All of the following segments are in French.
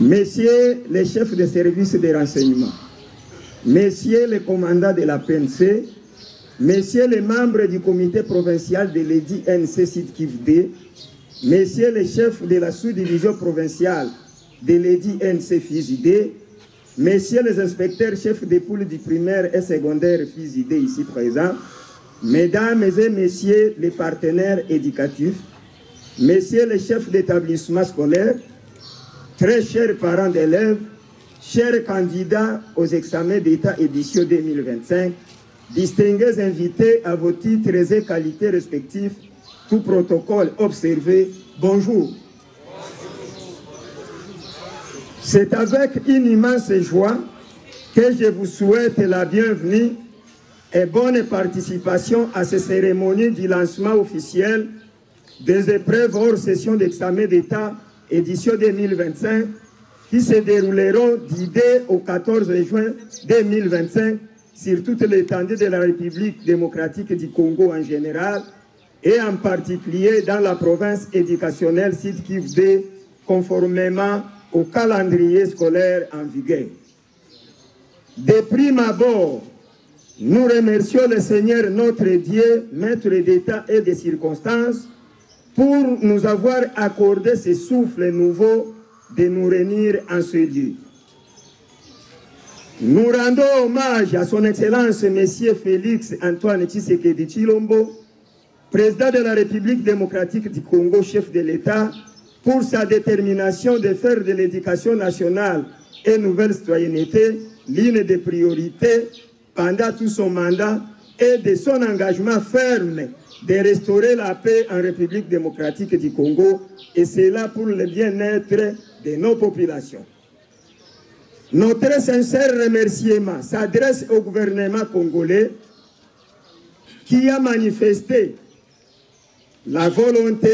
Messieurs les chefs de service de renseignement, Messieurs les commandants de la PNC, Messieurs les membres du comité provincial de l'EDI NC Sud-Kivu, Messieurs les chefs de la sous-division provinciale de l'EDI NC FISID, Messieurs les inspecteurs chefs des poules du primaire et secondaire FISID ici présents, Mesdames et Messieurs les partenaires éducatifs, Messieurs les chefs d'établissement scolaire, très chers parents d'élèves, chers candidats aux examens d'État édition 2025, distingués invités à vos titres et qualités respectifs, tout protocole observé, bonjour. C'est avec une immense joie que je vous souhaite la bienvenue et bonne participation à cette cérémonie du lancement officiel des épreuves hors session d'examen d'État édition 2025 qui se dérouleront du 2 au 14 juin 2025 sur toute l'étendue de la République démocratique du Congo en général et en particulier dans la province éducationnelle Sud-Kivu conformément au calendrier scolaire en vigueur. De prime abord, nous remercions le Seigneur notre Dieu, maître d'État et des circonstances, pour nous avoir accordé ce souffle nouveau de nous réunir en ce lieu. Nous rendons hommage à son Excellence Monsieur Félix Antoine Tshisekedi Tshilombo, président de la République démocratique du Congo, chef de l'État, pour sa détermination de faire de l'éducation nationale et nouvelle citoyenneté l'une des priorités pendant tout son mandat et de son engagement ferme de restaurer la paix en République démocratique du Congo, et cela pour le bien-être de nos populations. Notre sincère remerciement s'adresse au gouvernement congolais qui a manifesté la volonté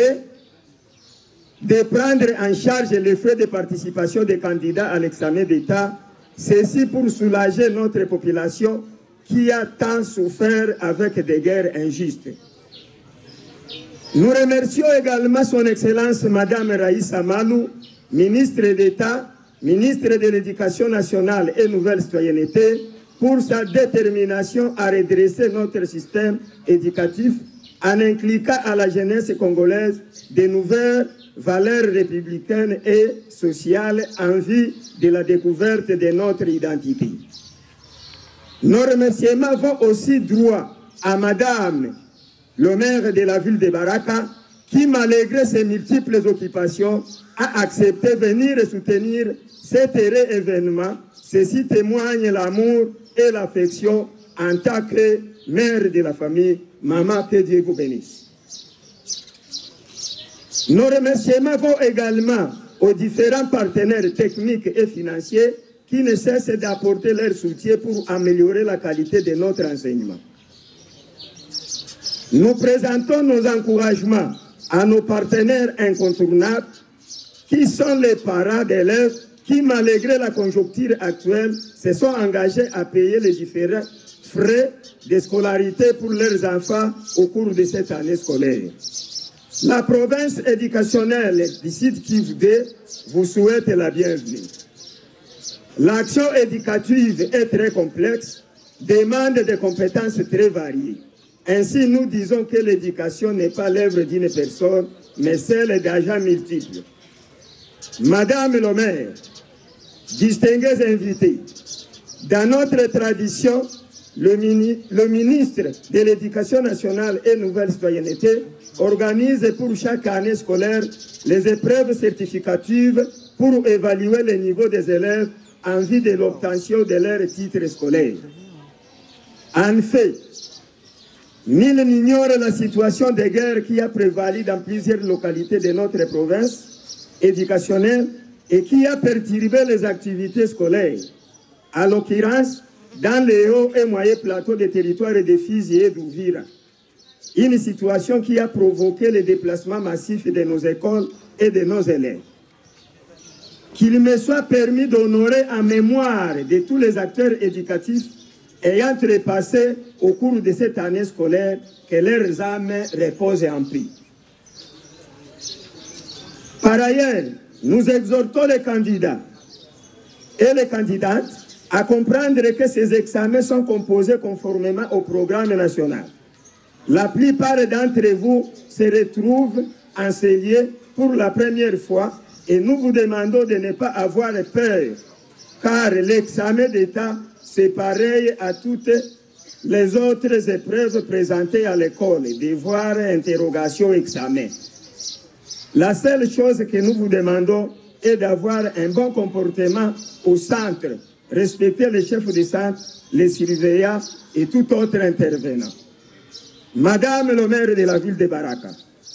de prendre en charge les frais de participation des candidats à l'examen d'État, ceci pour soulager notre population qui a tant souffert avec des guerres injustes. Nous remercions également son Excellence Madame Raïssa Malou, ministre d'État, ministre de l'Éducation nationale et nouvelle citoyenneté, pour sa détermination à redresser notre système éducatif en impliquant à la jeunesse congolaise de nouvelles valeurs républicaines et sociales en vue de la découverte de notre identité. Nos remerciements vont aussi droit à Madame le maire de la ville de Baraka, qui, malgré ses multiples occupations, a accepté de venir soutenir cet heureux événement. Ceci témoigne l'amour et l'affection en tant que mère de la famille. Maman, que Dieu vous bénisse. Nos remerciements vont également aux différents partenaires techniques et financiers qui ne cessent d'apporter leur soutien pour améliorer la qualité de notre enseignement. Nous présentons nos encouragements à nos partenaires incontournables qui sont les parents d'élèves qui, malgré la conjoncture actuelle, se sont engagés à payer les différents frais de scolarité pour leurs enfants au cours de cette année scolaire. La province éducationnelle du Sud-Kivu vous souhaite la bienvenue. L'action éducative est très complexe, demande des compétences très variées. Ainsi, nous disons que l'éducation n'est pas l'œuvre d'une personne, mais celle d'agents multiples. Madame le maire, distingués invités, dans notre tradition, le ministre de l'Éducation nationale et nouvelle citoyenneté organise pour chaque année scolaire les épreuves certificatives pour évaluer le niveau des élèves en vue de l'obtention de leur titre scolaire. En fait, nul n'ignore la situation de guerre qui a prévalu dans plusieurs localités de notre province éducationnelle et qui a perturbé les activités scolaires. À l'occurrence, dans les hauts et moyens plateaux des territoires de Fizi et d'Ouvira. Une situation qui a provoqué le déplacement massif de nos écoles et de nos élèves. Qu'il me soit permis d'honorer en mémoire de tous les acteurs éducatifs ayant trépassé au cours de cette année scolaire, que leurs âmes reposent en paix. Par ailleurs, nous exhortons les candidats et les candidates à comprendre que ces examens sont composés conformément au programme national. La plupart d'entre vous se retrouvent enseignés pour la première fois et nous vous demandons de ne pas avoir peur, car l'examen d'État, c'est pareil à toutes les autres épreuves présentées à l'école, devoirs, interrogations, examens. La seule chose que nous vous demandons est d'avoir un bon comportement au centre, respecter les chefs de centre, les surveillants et tout autre intervenant. Madame le maire de la ville de Baraka,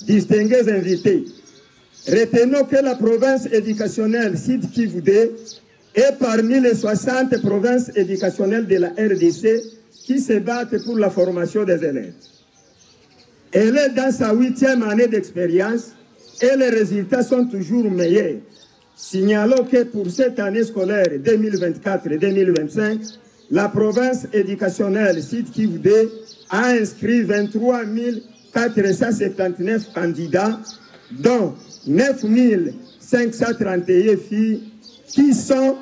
distingués invités, retenons que la province éducationnelle Sud Kivu 2 est parmi les 60 provinces éducationnelles de la RDC qui se battent pour la formation des élèves. Elle est dans sa 8e année d'expérience et les résultats sont toujours meilleurs. Signalons que pour cette année scolaire 2024-2025, la province éducationnelle Sud Kivu 2 a inscrit 23 479 candidats, dont 9 531 filles qui sont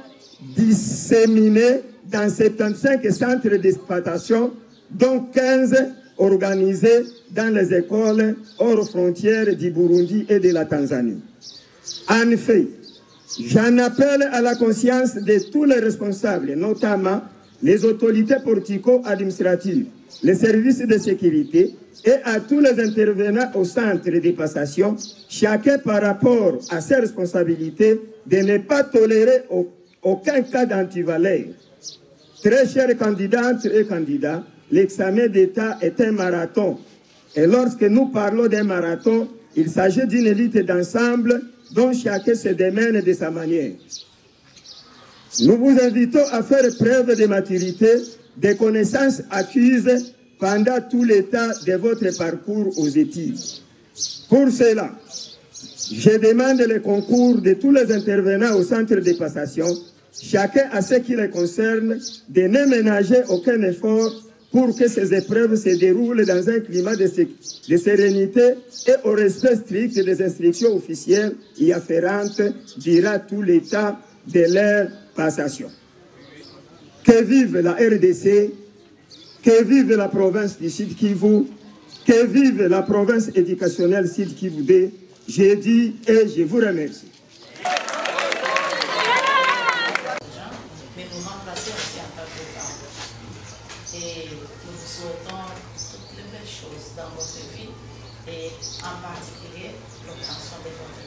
disséminées dans 75 centres d'exploitation, dont 15 organisés dans les écoles hors frontières du Burundi et de la Tanzanie. En effet, j'en appelle à la conscience de tous les responsables, notamment les autorités politico-administratives, les services de sécurité et à tous les intervenants au centre de passation, chacun par rapport à ses responsabilités, de ne pas tolérer aucun cas d'antivaleur. Très chères candidates et candidats, l'examen d'État est un marathon. Et lorsque nous parlons d'un marathon, il s'agit d'une élite d'ensemble dont chacun se démène de sa manière. Nous vous invitons à faire preuve de maturité, de connaissances acquises pendant tout l'état de votre parcours aux études. Pour cela, je demande le concours de tous les intervenants au centre de passation, chacun à ce qui les concerne, de ne ménager aucun effort pour que ces épreuves se déroulent dans un climat de sérénité et au respect strict des instructions officielles y afférentes durant tout l'état de leur passation. Que vive la RDC, que vive la province du Sud Kivu, que vive la province éducationnelle Sud Kivu 2, j'ai dit et je vous remercie. Mais nous remplacer aussi en tant que temps. Et nous vous souhaitons toutes les belles choses dans votre vie et en particulier l'obtention de votre